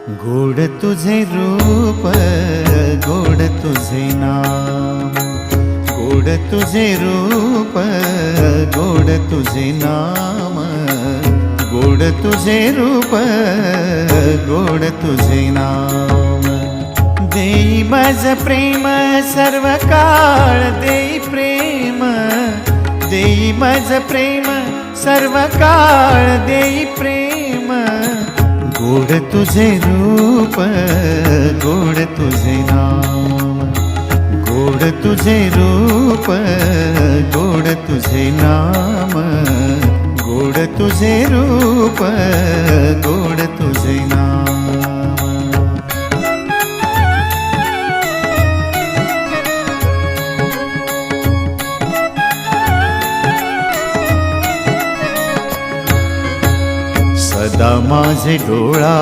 गोड तुझे रूप, गोड तुझे नाम, गोड तुझे रूप, गोड तुझे नाम, गोड तुझे रूप, गोड तुझे नाम। देई माझ प्रेम सर्व काळ, देई प्रेम, देई माझ प्रेम सर्व काळ, देई प्रेम। गोड तुझे रूप, गोड तुझे नाम, गोड तुझे रूप, गोड तुझे नाम, गोड तुझे रूप, गोड तुझे नाम। सदा माझे डोळा